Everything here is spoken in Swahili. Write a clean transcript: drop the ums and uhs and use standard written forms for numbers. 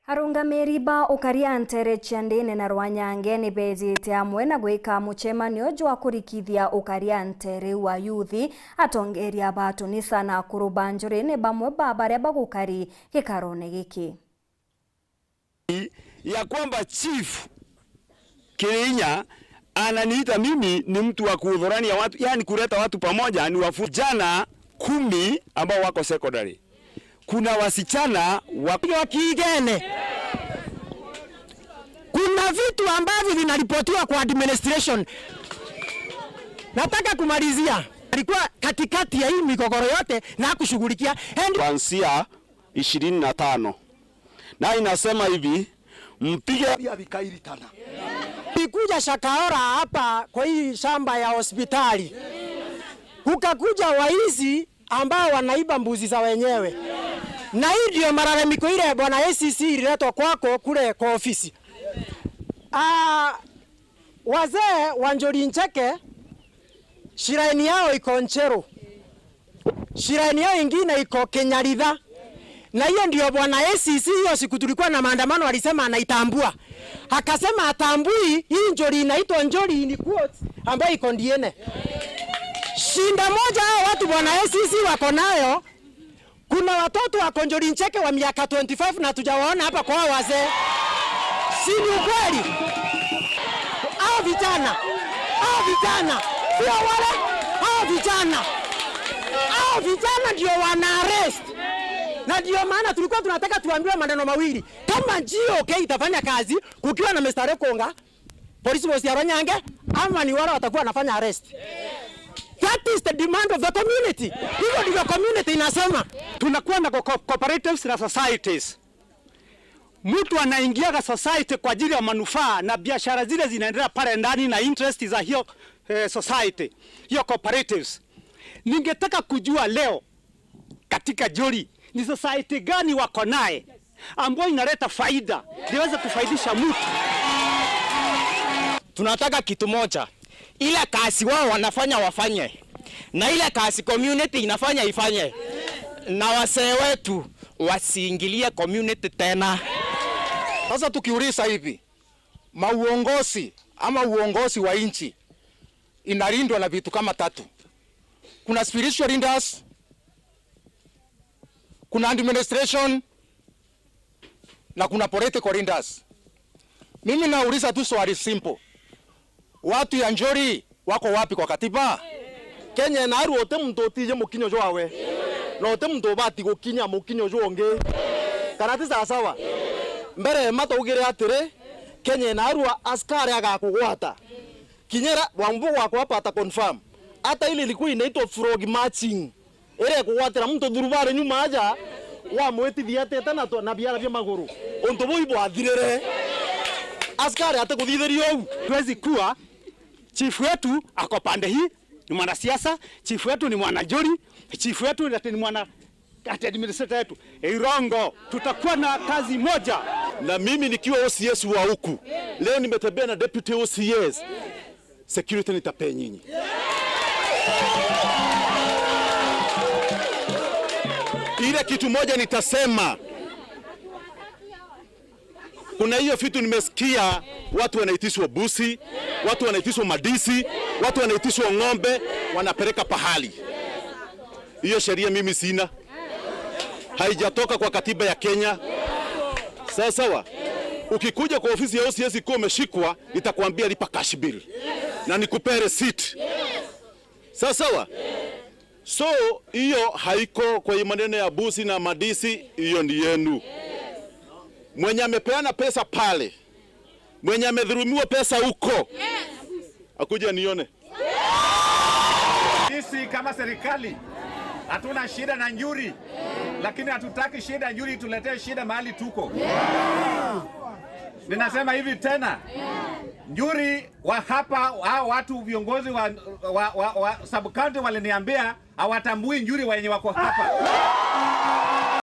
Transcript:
Arungamĩri ba ũkaria Ntere Chiandine na Rwanyange nĩ bezĩte hamwe na gwĩka mũcemanio jwa kũrikithia ũkaria Ntere wa yuthi atongeria ba Tunisa na Kurubanjuri nĩ bamwe ba baria bagũkari gĩkarone gĩkĩ ya kwamba Chief Kirinya ananiita mimi ni mtu wa kuhudhurania watu, yani kuleta watu pamoja. Ni vijana 10 ambao wako secondary, kuna wasichana wa Kiigene. Kuna vitu ambavyo vinaripotiwa kwa administration. Nataka kumalizia, alikuwa katikati ya hii migogoro yote na kushughulikia kuanzia 25 na inasema hivi mpige vikailitana. Nikuja Shakaora hapa kwa hii shamba ya hospitali, kukakuja waizi ambao wanaiba mbuzi za wenyewe, na hii ndio malalamiko ile bwana ACC ililetwa kwako kule kwa ofisi. Wazee wa Njori Ncheke shiraini yao iko Nchero, shiraini yao ingine iko Kenyaritha, na hiyo ndio bwana ACC hiyo siku tulikuwa na maandamano alisema anaitambua. Akasema atambui hii Njori inaitwa Njori in quotes ambayo iko Ndiene. Shinda moja hao watu bwana ACC wako nayo. Kuna watoto wa Njori Ncheke wa miaka 25 na tujawaona hapa kwa wazee. Si ni ukweli? Hao vijana sio wale, hao vijana ndio wana arrest. Na ndio maana tulikuwa tunataka tuambiwe maneno mawili. Kama GOK itafanya kazi kukiwa na Mr. Rekonga, polisi bosi ya Rwanyange, ama ni wale watakuwa wanafanya arrest. That is the demand of the community. Hiyo ndio community inasema. Tunakuwa na cooperatives na societies. Mtu anaingia kwa society kwa ajili ya manufaa na biashara zile zinaendelea pale ndani na interest za hiyo society, hiyo cooperatives. Ningetaka kujua leo katika Njori ni society gani wako naye ambayo inaleta faida liweze kufaidisha mtu. Tunataka kitu moja, ile kazi wao wanafanya wafanye, na ile kazi community inafanya ifanye, na wasee wetu wasiingilie community tena. Sasa tukiuliza hivi, uongozi wa nchi inalindwa na vitu kama 3. Kuna spiritual leaders, kuna administration na kuna political leaders. Mimi nauliza tu swali simple. Watu ya Njori wako wapi kwa katiba? Kenya na aruote mtotije mukinyo jwawe. Note mtobati gukinya mukinyo jwonge. Karati sawa. Mbere mato ugire atire Kenya na arua askari agakugwata. Kinyera wambu wako hapa ata confirm. Hata ile ilikuwa inaitwa frog marching. Ere kugwatira mtu durubare nyuma aja wa mweti diate tana to na biara bya maguru. Onto boibo athirere. Askari hata kuthithirio. Tuwezi kuwa chief wetu ako pande hii ni mwanasiasa, chief wetu ni mwana Njori, chief wetu ni mwana administrator wetu. Irongo, tutakuwa na kazi moja. Na mimi nikiwa OCS wa huku, leo nimetembea na deputy OCS. Security nitapea nyinyi. Ile kitu moja nitasema, kuna hiyo vitu nimesikia watu wanaitishwa busi, watu wanaitishwa madisi, watu wanaitishwa ng'ombe, wanapeleka pahali. Hiyo sheria mimi sina. Haijatoka kwa katiba ya Kenya. Sawa. Ukikuja kwa ofisi ya OCS kwa umeshikwa, nitakwambia lipa cash bill. Na nikupe receipt. Sawa. So hiyo haiko kwa maneno ya busi na madisi, hiyo ni yenu. Mwenye amepeana pesa pale, mwenye amedhulumiwa pesa huko, akuja nione. Sisi kama serikali hatuna shida na Njuri, lakini hatutaki shida Njuri tuletee shida mahali tuko. Ninasema hivi tena, Njuri wa hapa hao watu viongozi wa sub county waliniambia hawatambui Njuri wenye wako hapa.